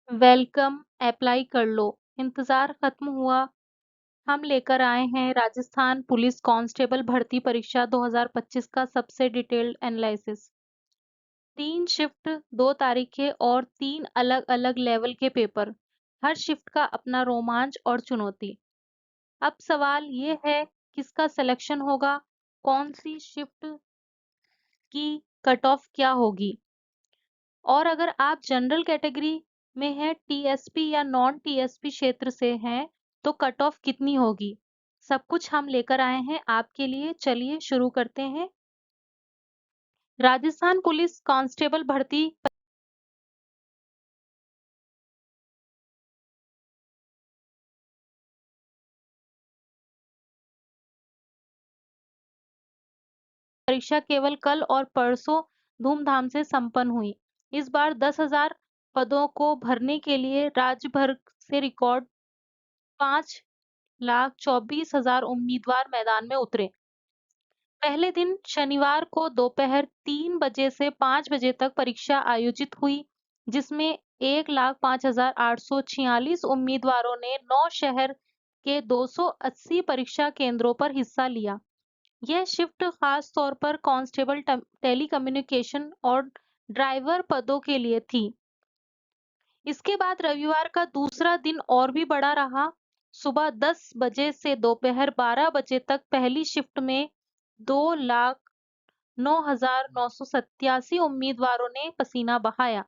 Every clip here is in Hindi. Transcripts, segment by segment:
वेलकम, अप्लाई कर लो। इंतजार खत्म हुआ। हम लेकर आए हैं राजस्थान पुलिस कांस्टेबल भर्ती परीक्षा 2025 का सबसे डिटेल्ड एनालिसिस। 3 शिफ्ट, 2 तारीखें और 3 अलग-अलग लेवल के पेपर। हर शिफ्ट का अपना रोमांच और चुनौती। अब सवाल ये है, किसका सिलेक्शन होगा? कौन सी शिफ्ट की कट ऑफ क्या होगी? और अगर आप जनरल कैटेगरी में हैं, टीएसपी या नॉन टीएसपी क्षेत्र से हैं, तो कट ऑफ कितनी होगी? सब कुछ हम लेकर आए हैं आपके लिए। चलिए शुरू करते हैं। राजस्थान पुलिस कांस्टेबल भर्ती परीक्षा केवल कल और परसों धूमधाम से संपन्न हुई। इस बार 10,000 पदों को भरने के लिए राज्य भर से रिकॉर्ड 5,24,000 उम्मीदवार मैदान में उतरे। पहले दिन शनिवार को दोपहर 3 बजे से 5 बजे तक परीक्षा आयोजित हुई, जिसमें 1,05,846 उम्मीदवारों ने 9 शहर के 280 परीक्षा केंद्रों पर हिस्सा लिया। यह शिफ्ट खास तौर पर कांस्टेबल, टेलीकम्युनिकेशन और ड्राइवर पदों के लिए थी। इसके बाद रविवार का दूसरा दिन और भी बड़ा रहा। सुबह 10 बजे से दोपहर 12 बजे तक पहली शिफ्ट में 2,09,987 उम्मीदवारों ने पसीना बहाया।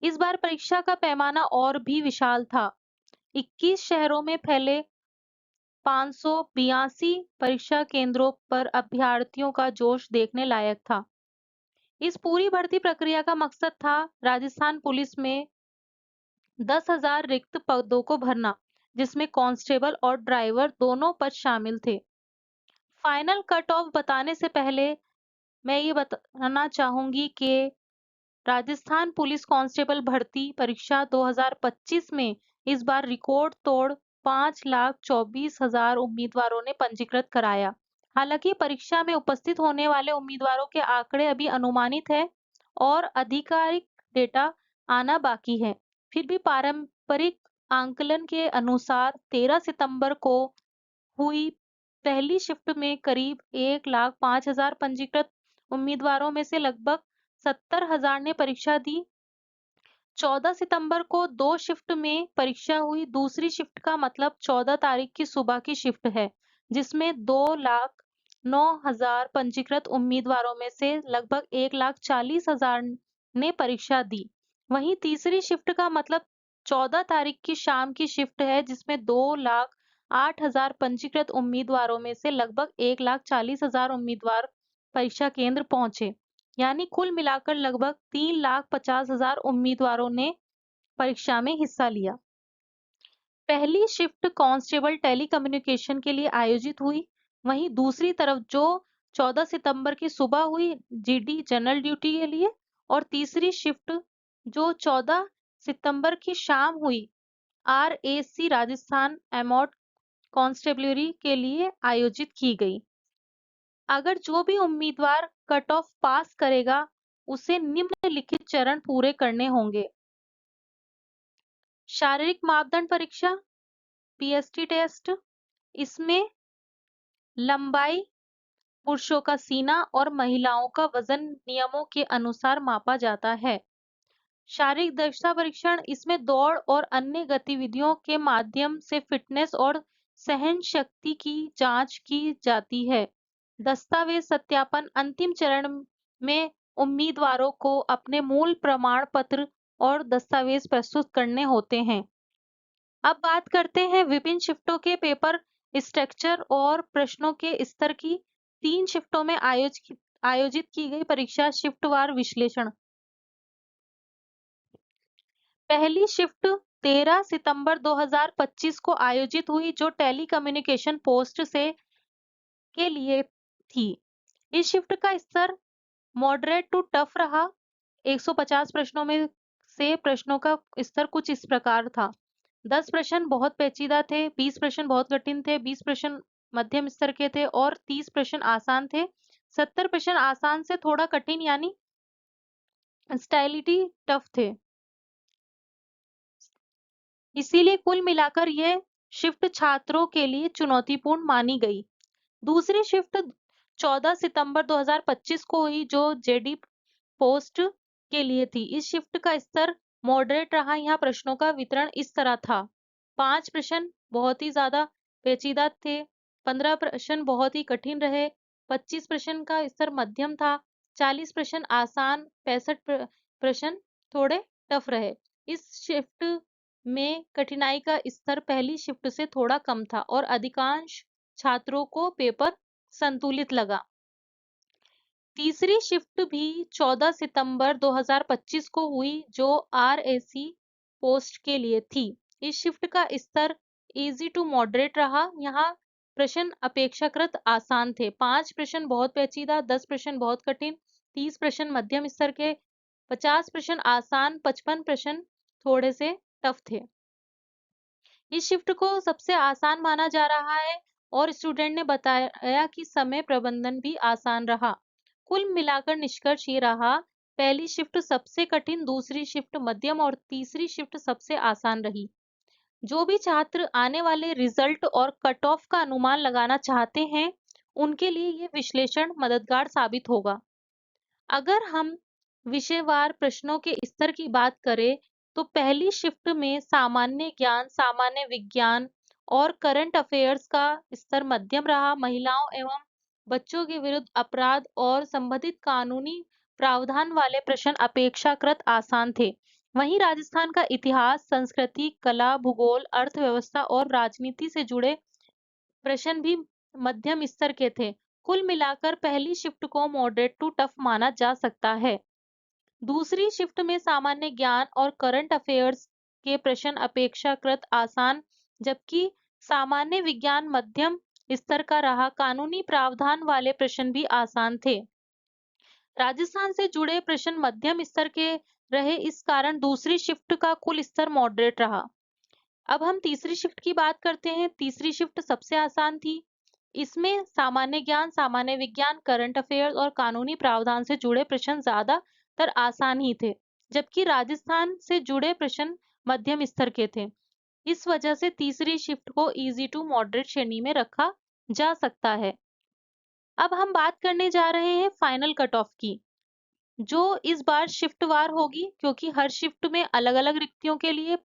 इस बार परीक्षा का पैमाना और भी विशाल था। 21 शहरों में फैले 582 परीक्षा केंद्रों पर अभ्यर्थियों का जोश देखने लायक था। इस पूरी भर्ती प्रक्रिया का मकसद था राजस्थान पुलिस में 10,000 रिक्त पदों को भरना, जिसमें कांस्टेबल और ड्राइवर दोनों पद शामिल थे। फाइनल कट ऑफ बताने से पहले मैं ये बताना चाहूंगी कि राजस्थान पुलिस कांस्टेबल भर्ती परीक्षा 2025 में इस बार रिकॉर्ड तोड़ 5,24,000 उम्मीदवारों ने पंजीकृत कराया। हालांकि परीक्षा में उपस्थित होने वाले उम्मीदवारों के आंकड़े अभी अनुमानित है और आधिकारिक डेटा आना बाकी है। फिर भी पारंपरिक आंकलन के अनुसार 13 सितंबर को हुई पहली शिफ्ट में करीब 1,05,000 पंजीकृत उम्मीदवारों में से लगभग 70,000 ने परीक्षा दी। 14 सितंबर को 2 शिफ्ट में परीक्षा हुई। दूसरी शिफ्ट का मतलब 14 तारीख की सुबह की शिफ्ट है, जिसमें 2,09,000 पंजीकृत उम्मीदवारों में से लगभग 1,40,000 ने परीक्षा दी। वहीं तीसरी शिफ्ट का मतलब 14 तारीख की शाम की शिफ्ट है, जिसमें 2,08,000 पंजीकृत उम्मीदवारों में से लगभग 1,40,000 उम्मीदवार परीक्षा केंद्र पहुंचे। यानी कुल मिलाकर लगभग 3,50,000 उम्मीदवारों ने परीक्षा में हिस्सा लिया। पहली शिफ्ट कांस्टेबल टेलीकम्युनिकेशन के लिए आयोजित हुई। वहीं दूसरी तरफ जो 14 सितंबर की सुबह हुई, जीडी जनरल ड्यूटी के लिए, और तीसरी शिफ्ट जो 14 सितंबर की शाम हुई, आरएसी राजस्थान एमोट कांस्टेबलरी के लिए आयोजित की गई। अगर जो भी उम्मीदवार कट ऑफ पास करेगा, उसे निम्नलिखित चरण पूरे करने होंगे। शारीरिक मापदंड परीक्षा, पीएसटी टेस्ट। इसमें लंबाई, पुरुषों का सीना और महिलाओं का वजन नियमों के अनुसार मापा जाता है। शारीरिक दक्षता परीक्षण, इसमें दौड़ और अन्य गतिविधियों के माध्यम से फिटनेस और सहन शक्ति की जांच की जाती है। दस्तावेज सत्यापन, अंतिम चरण में उम्मीदवारों को अपने मूल प्रमाण पत्र और दस्तावेज प्रस्तुत करने होते हैं। अब बात करते हैं विभिन्न शिफ्टों के पेपर स्ट्रक्चर और प्रश्नों के स्तर की। 3 शिफ्टों में आयोजित की गई परीक्षा शिफ्टवार विश्लेषण। पहली शिफ्ट 13 सितंबर 2025 को आयोजित हुई, जो टेलीकम्युनिकेशन पोस्ट से के लिए थी। इस शिफ्ट का स्तर मॉडरेट टू टफ रहा। 150 प्रश्नों में से प्रश्नों का स्तर कुछ इस प्रकार था। 10 प्रश्न बहुत पेचीदा थे, 20 प्रश्न बहुत कठिन थे, 20 प्रश्न मध्यम स्तर के थे और 30 प्रश्न आसान थे। 70 प्रश्न आसान से थोड़ा कठिन यानी स्टाइलिटी टफ थे। इसीलिए कुल मिलाकर यह शिफ्ट छात्रों के लिए चुनौतीपूर्ण मानी गई। दूसरी शिफ्ट 14 सितंबर 2025 को हुई, जो जेडी पोस्ट के लिए थी। इस शिफ्ट का स्तर मॉडरेट रहा। यहाँ प्रश्नों का वितरण इस तरह था: 5 प्रश्न बहुत ही ज्यादा पेचीदा थे, 15 प्रश्न बहुत ही कठिन रहे, 25 प्रश्न का स्तर मध्यम था, 40 प्रश्न आसान, 65 प्रश्न थोड़े टफ रहे। इस शिफ्ट में कठिनाई का स्तर पहली शिफ्ट से थोड़ा कम था और अधिकांश छात्रों को पेपर संतुलित लगा। तीसरी शिफ्ट भी 14 सितंबर 2025 को हुई, जो आरएसी पोस्ट के लिए थी। इस शिफ्ट का स्तर इजी टू मॉडरेट रहा। यहाँ प्रश्न अपेक्षाकृत आसान थे, 5 प्रश्न बहुत पेचीदा, 10 प्रश्न बहुत कठिन, 30 प्रश्न मध्यम स्तर के, 50 प्रश्न आसान, 55 प्रश्न थोड़े से टफ थे। इस शिफ्ट को सबसे आसान माना जा रहा है और स्टूडेंट ने बताया कि समय प्रबंधन भी आसान रहा। कुल मिलाकर निष्कर्ष ये रहा: पहली शिफ्ट सबसे कठिन, दूसरी शिफ्ट मध्यम और तीसरी शिफ्ट सबसे आसान रही। जो भी छात्र आने वाले रिजल्ट और कट ऑफ का अनुमान लगाना चाहते हैं, उनके लिए ये विश्लेषण मददगार साबित होगा। अगर हम विषयवार प्रश्नों के स्तर की बात करें, तो पहली शिफ्ट में सामान्य ज्ञान, सामान्य विज्ञान और करंट अफेयर्स का स्तर मध्यम रहा। महिलाओं एवं बच्चों के विरुद्ध अपराध और संबंधित कानूनी प्रावधान वाले प्रश्न अपेक्षाकृत आसान थे। वहीं राजस्थान का इतिहास, संस्कृति, कला, भूगोल, अर्थव्यवस्था और राजनीति से जुड़े प्रश्न भी मध्यम स्तर के थे। कुल मिलाकर पहली शिफ्ट को मॉडरेट टू टफ माना जा सकता है। दूसरी शिफ्ट में सामान्य ज्ञान और करंट अफेयर्स के प्रश्न अपेक्षाकृत आसान, जबकि सामान्य विज्ञान मध्यम स्तर का रहा। कानूनी प्रावधान वाले प्रश्न भी आसान थे। राजस्थान से जुड़े प्रश्न मध्यम स्तर के रहे, इस कारण दूसरी शिफ्ट का कुल स्तर मॉडरेट रहा। अब हम तीसरी शिफ्ट की बात करते हैं। तीसरी शिफ्ट सबसे आसान थी। इसमें सामान्य ज्ञान, सामान्य विज्ञान, करंट अफेयर्स और कानूनी प्रावधान से जुड़े प्रश्न ज्यादातर आसान ही थे, जबकि राजस्थान से जुड़े प्रश्न मध्यम स्तर के थे। इस वजह से तीसरी शिफ्ट को इजी टू मॉडरेट श्रेणी में रखा जा सकता है। अब हम बात करने जा रहे हैं फाइनल कट ऑफ की, जो इस बार शिफ्ट वार होगी, क्योंकि हर शिफ्ट में अलग-अलग रिक्तियों के लिए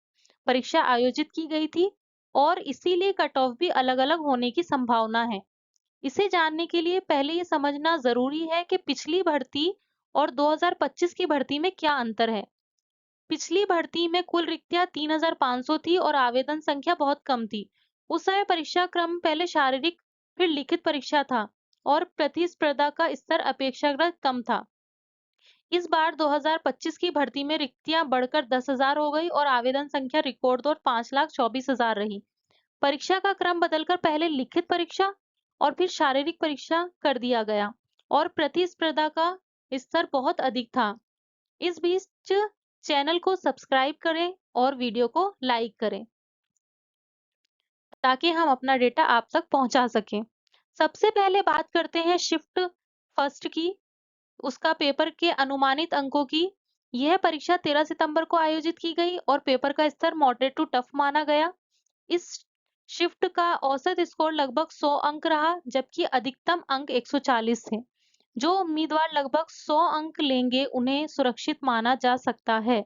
परीक्षा आयोजित की गई थी और इसीलिए कट ऑफ भी अलग-अलग होने की संभावना है। इसे जानने के लिए पहले ये समझना जरूरी है कि पिछली भर्ती और 2025 की भर्ती में क्या अंतर है। पिछली भर्ती में कुल रिक्तियां 3500 थी और आवेदन संख्या बहुत कम थी। उस समय परीक्षा क्रम पहले शारीरिक फिर लिखित परीक्षा था और प्रतिस्पर्धा का स्तर अपेक्षाकृत कम था। इस बार 2025 की भर्ती में रिक्तियां बढ़कर 10,000 हो गई और आवेदन संख्या रिकॉर्ड तौर 5,24,000 रही। परीक्षा का क्रम बदलकर पहले लिखित परीक्षा और फिर शारीरिक परीक्षा कर दिया गया और प्रतिस्पर्धा का स्तर बहुत अधिक था। इस बीच चैनल को सब्सक्राइब करें और वीडियो को लाइक करें ताकि हम अपना डेटा आप तक पहुंचा सकें। सबसे पहले बात करते हैं शिफ्ट फर्स्ट की, उसका पेपर के अनुमानित अंकों की। यह परीक्षा 13 सितंबर को आयोजित की गई और पेपर का स्तर मॉडरेट टू टफ माना गया। इस शिफ्ट का औसत स्कोर लगभग 100 अंक रहा, जबकि अधिकतम अंक 140 थे। जो उम्मीदवार लगभग 100 अंक लेंगे, उन्हें सुरक्षित माना जा सकता है।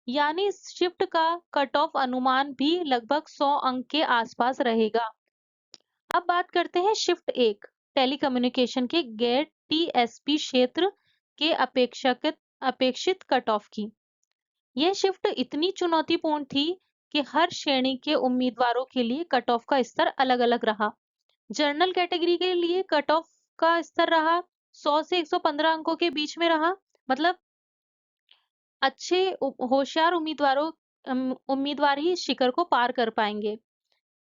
यानी इस शिफ्ट का कट ऑफ अनुमान भी लगभग 100 अंक के आसपास रहेगा। अब बात करते हैं शिफ्ट एक, टेलीकम्युनिकेशन के गैर टीएसपी क्षेत्र के अपेक्षित कट ऑफ की। यह शिफ्ट इतनी चुनौतीपूर्ण थी कि हर श्रेणी के उम्मीदवारों के लिए कट ऑफ का स्तर अलग-अलग रहा। जनरल कैटेगरी के लिए कट ऑफ का स्तर रहा 100 से 115 अंकों के बीच में रहा, मतलब अच्छे होशियार उम्मीदवार ही इस शिखर को पार कर पाएंगे।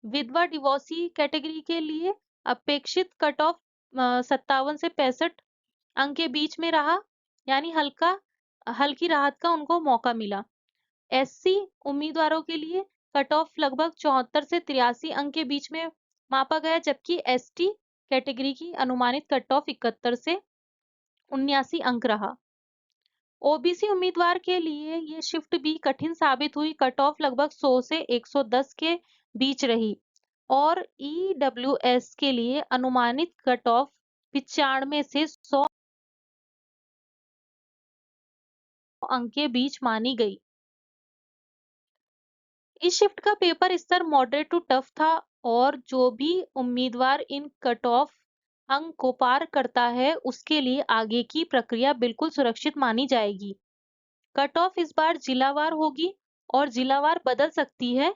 विधवा डिवोर्सी कैटेगरी के लिए अपेक्षित कट ऑफ 57 से 65 अंक के बीच में रहा, यानी हल्की राहत का उनको मौका मिला। एससी उम्मीदवारों के लिए कट ऑफ लगभग 74 से 83 अंक के बीच में मापा गया, जबकि एसटी कैटेगरी की अनुमानित कट ऑफ 71 से 79 अंक रहा। ओबीसी उम्मीदवार के लिए ये शिफ्ट भी कठिन साबित हुई। कट ऑफ लगभग 100 से 110 के बीच रही और ईडब्ल्यूएस के लिए अनुमानित कट ऑफ 95 से 100 अंक के बीच मानी गई। इस शिफ्ट का पेपर स्तर मॉडरेट टू टफ था और जो भी उम्मीदवार इन कट ऑफ अंक को पार करता है उसके लिए आगे की प्रक्रिया बिल्कुल सुरक्षित मानी जाएगी। कट ऑफ इस बार जिलावार होगी और जिलावार बदल सकती है।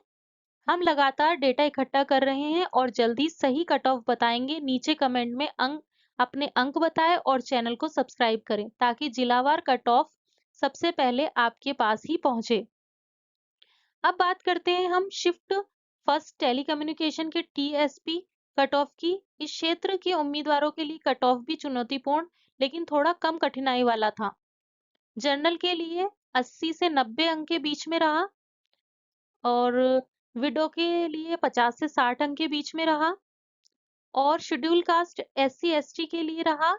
हम लगातार डेटा इकट्ठा कर रहे हैं और जल्दी सही कट ऑफ बताएंगे। नीचे कमेंट में अपने अंक बताएं और चैनल को सब्सक्राइब करें ताकि जिलावार कट ऑफ सबसे पहले आपके पास ही पहुंचे। अब बात करते हैं हम शिफ्ट फर्स्ट टेलीकम्युनिकेशन के टीएसपी कट ऑफ की। इस क्षेत्र के उम्मीदवारों के लिए कट ऑफ भी चुनौतीपूर्ण लेकिन थोड़ा कम कठिनाई वाला था। जनरल के लिए 80 से 90 अंक के बीच में रहा और विडो के लिए 50 से 60 अंक के बीच में रहा और शेड्यूल कास्ट एससी एसटी के लिए रहा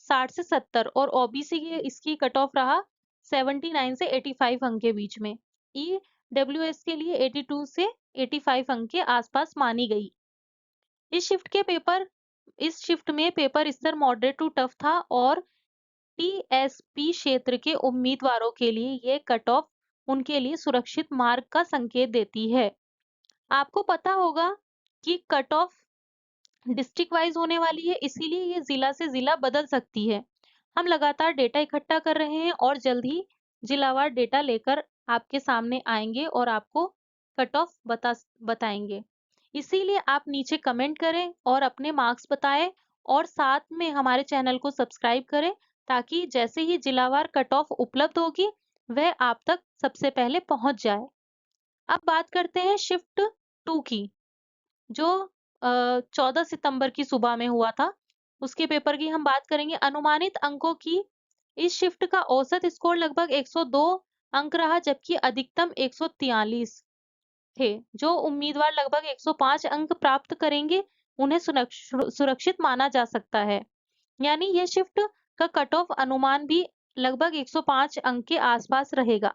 60 से 70 और ओबीसी के इसकी कट ऑफ रहा 79 से 85 अंक के बीच में। ईडब्ल्यूएस के लिए 82 से 85 अंक के आसपास मानी गई। इस शिफ्ट में पेपर स्तर मॉडरेट टू टफ था और टीएसपी क्षेत्र के उम्मीदवारों के लिए ये कट ऑफ उनके लिए सुरक्षित मार्ग का संकेत देती है। आपको पता होगा कि कट ऑफ डिस्ट्रिक्ट वाइज होने वाली है, इसीलिए ये जिला से जिला बदल सकती है। हम लगातार डेटा इकट्ठा कर रहे हैं और जल्द ही जिलावार डेटा लेकर आपके सामने आएंगे और आपको कट ऑफ बताएंगे। इसीलिए आप नीचे कमेंट करें और अपने मार्क्स बताएं और साथ में हमारे चैनल को सब्सक्राइब करें ताकि जैसे ही जिलावार कट ऑफ उपलब्ध होगी वह आप तक सबसे पहले पहुंच जाए। अब बात करते हैं शिफ्ट 2 की जो 14 सितंबर की सुबह में हुआ था। उसके पेपर की हम बात करेंगे। अनुमानित अंकों की इस शिफ्ट का औसत स्कोर लगभग 102 अंक रहा जबकि अधिकतम 143 थे। जो उम्मीदवार लगभग 105 अंक प्राप्त करेंगे उन्हें सुरक्षित माना जा सकता है। यानी यह शिफ्ट का कट ऑफ अनुमान भी लगभग 105 अंक के आसपास रहेगा।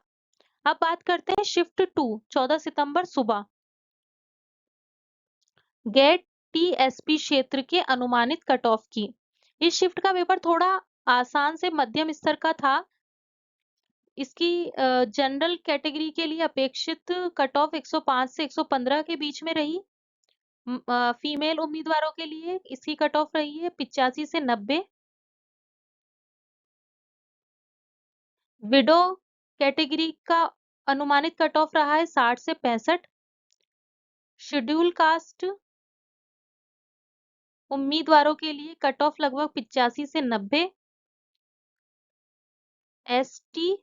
अब बात करते हैं शिफ्ट 2 14 सितंबर सुबह गेट टीएसपी क्षेत्र के अनुमानित कट ऑफ की। इस शिफ्ट का पेपर थोड़ा आसान से मध्यम स्तर का था। इसकी जनरल कैटेगरी के लिए अपेक्षित कट ऑफ 105 से 115 के बीच में रही। फीमेल उम्मीदवारों के लिए इसकी कट ऑफ रही है 85 से 90। विडो कैटेगरी का अनुमानित कट ऑफ रहा है 60 से 65। शेड्यूल कास्ट उम्मीदवारों के लिए कट ऑफ लगभग 85 से 90। एसटी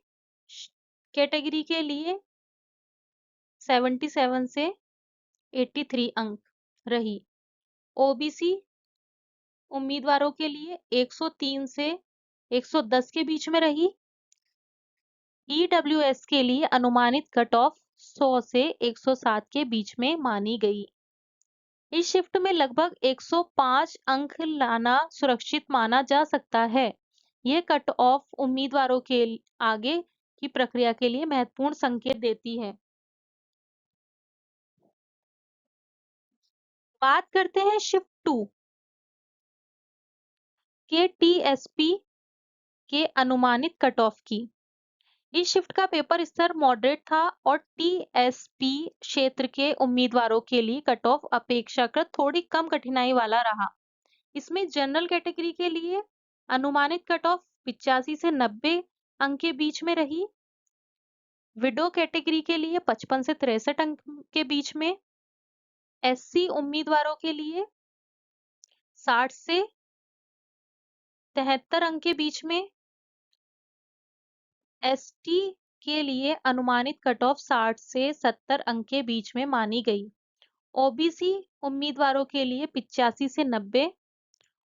कैटेगरी के लिए 77 से 83 अंक रही। ओबीसी उम्मीदवारों के लिए 103 से 110 के बीच में रही। ईडब्ल्यूएस के लिए अनुमानित कट ऑफ 100 से 107 के बीच में मानी गई। इस शिफ्ट में लगभग 105 अंक लाना सुरक्षित माना जा सकता है। यह कट ऑफ उम्मीदवारों के आगे की प्रक्रिया के लिए महत्वपूर्ण संकेत देती है। बात करते हैं शिफ्ट 2 के टीएसपी के अनुमानित कट ऑफ की। इस शिफ्ट का पेपर स्तर मॉडरेट था और टीएसपी क्षेत्र के उम्मीदवारों के लिए कट ऑफ अपेक्षाकृत थोड़ी कम कठिनाई वाला रहा। इसमें जनरल कैटेगरी के लिए अनुमानित कट ऑफ 85 से 90 अंक के बीच में रही। विडो कैटेगरी के लिए 55 से 63 अंक के बीच में। एससी उम्मीदवारों के लिए 60 से 73 अंक के बीच में। एसटी के लिए अनुमानित कट ऑफ 60 से 70 अंक के बीच में मानी गई। ओबीसी उम्मीदवारों के लिए 85 से 90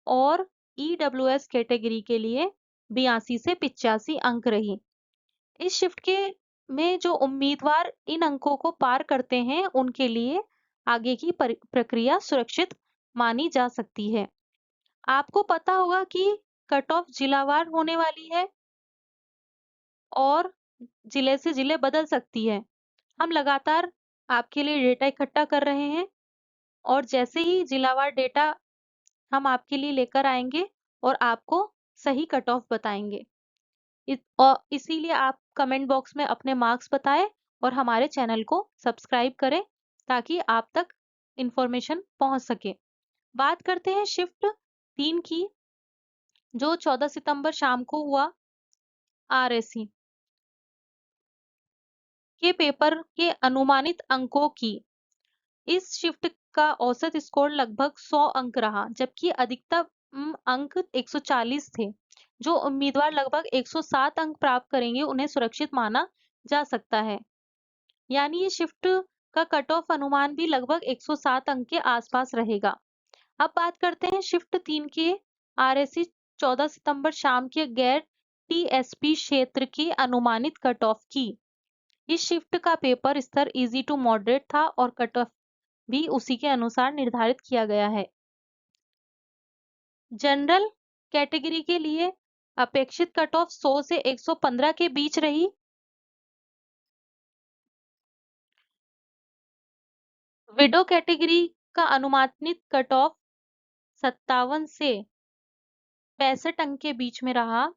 और ईडब्ल्यूएस कैटेगरी के लिए 82 से 85 अंक रही। इस शिफ्ट के में जो उम्मीदवार इन अंकों को पार करते हैं उनके लिए आगे की प्रक्रिया सुरक्षित मानी जा सकती है। आपको पता होगा कि कट ऑफ जिलावार होने वाली है। और जिले से जिले बदल सकती है। हम लगातार आपके लिए डेटा इकट्ठा कर रहे हैं और जैसे ही जिलावार डेटा हम आपके लिए लेकर आएँगे और आपको सही कट ऑफ बताएँगे। इसीलिए आप कमेंट बॉक्स में अपने मार्क्स बताएँ और हमारे चैनल को सब्सक्राइब करें ताकि आप तक इन्फॉर्मेशन पहुँच सके। बात करते हैं शिफ्ट 3 की, जो 14 सितंबर शाम को हुआ आरएससी के पेपर के अनुमानित अंकों की। इस शिफ्ट का औसत स्कोर लगभग 100 अंक रहा, जबकि अधिकतम अंक 140 थे। जो उम्मीदवार लगभग 107 अंक प्राप्त करेंगे, उन्हें सुरक्षित माना जा सकता है। यानी ये शिफ्ट का कट ऑफ अनुमान भी लगभग 107 अंक के आसपास रहेगा। अब बात करते हैं शिफ्ट 3 के आरएससी 14 सितंबर शाम के गैर टीएसपी क्षेत्र के अनुमानित कट ऑफ की। इस शिफ्ट का पेपर स्तर इजी टू मॉडरेट था और कट ऑफ भी उसी के अनुसार निर्धारित किया गया है। जनरल कैटेगरी के लिए अपेक्षित कट ऑफ 100 से 115 के बीच रही। विडो कैटेगरी का अनुमानित कट ऑफ 57 से 65 अंक के बीच में रहा।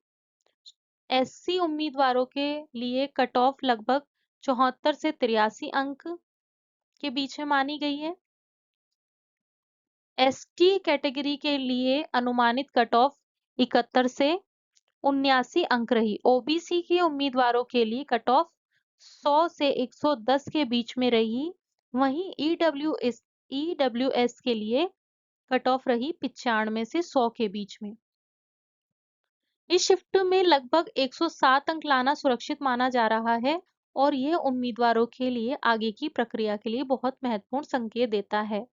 एससी उम्मीदवारों के लिए कट ऑफ लगभग 74 से 83 अंक के बीच में मानी गई है। एसटी कैटेगरी के लिए अनुमानित कट ऑफ 71 से 79 अंक रही। ओबीसी के उम्मीदवारों के लिए कट ऑफ 100 से 110 के बीच में रही। वहीं ईडब्ल्यूएस के लिए कट ऑफ रही 95 से 100 के बीच में। इस शिफ्ट में लगभग 107 अंक लाना सुरक्षित माना जा रहा है और यह उम्मीदवारों के लिए आगे की प्रक्रिया के लिए बहुत महत्वपूर्ण संकेत देता है।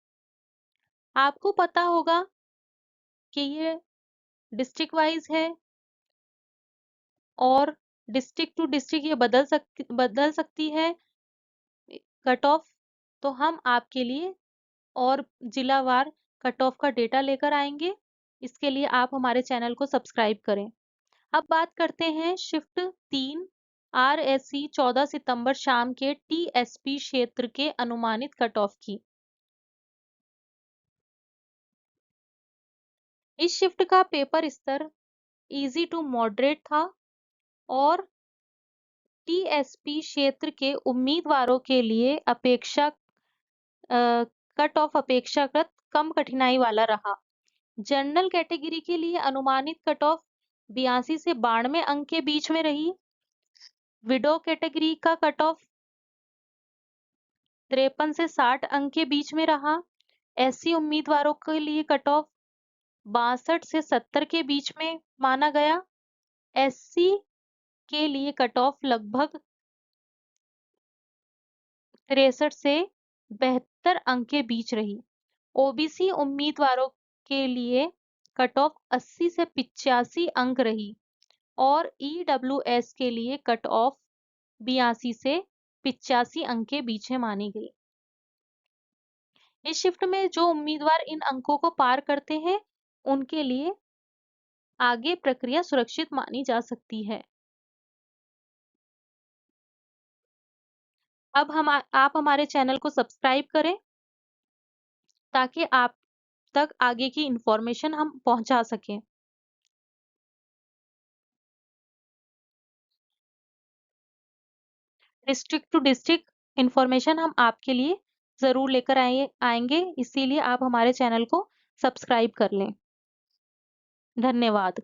आपको पता होगा कि ये डिस्ट्रिक्ट वाइज है और डिस्ट्रिक्ट टू डिस्ट्रिक्ट ये बदल सकती है कट ऑफ। तो हम आपके लिए और जिलावार कट ऑफ का डेटा लेकर आएंगे। इसके लिए आप हमारे चैनल को सब्सक्राइब करें। अब बात करते हैं शिफ्ट 3 आरएससी 14 सितंबर शाम के टीएसपी क्षेत्र के अनुमानित कट ऑफ की। इस शिफ्ट का पेपर स्तर इजी टू मॉडरेट था और टीएसपी क्षेत्र के उम्मीदवारों के लिए कट ऑफ अपेक्षाकृत कम कठिनाई वाला रहा। जनरल कैटेगरी के लिए अनुमानित कट ऑफ 82 से 92 अंक के बीच में रही। विडो कैटेगरी का कट ऑफ 53 से 60 अंक के बीच में रहा। एससी उम्मीदवारों के लिए कट ऑफ 62 से 70 के बीच में माना गया। एससी के लिए कट ऑफ लगभग 63 से 72 अंक के बीच रही। ओबीसी उम्मीदवारों के लिए कट ऑफ 80 से 85 अंक रही और ईडब्ल्यूएस के लिए कट ऑफ 82 से 85 अंक के बीच में मानी गई। इस शिफ्ट में जो उम्मीदवार इन अंकों को पार करते हैं, उनके लिए आगे प्रक्रिया सुरक्षित मानी जा सकती है। अब आप हमारे चैनल को सब्सक्राइब करें ताकि आप तक आगे की इंफॉर्मेशन हम पहुंचा सकें। डिस्ट्रिक्ट टू डिस्ट्रिक्ट इंफॉर्मेशन हम आपके लिए जरूर लेकर आएंगे, इसीलिए आप हमारे चैनल को सब्सक्राइब कर लें। धन्यवाद।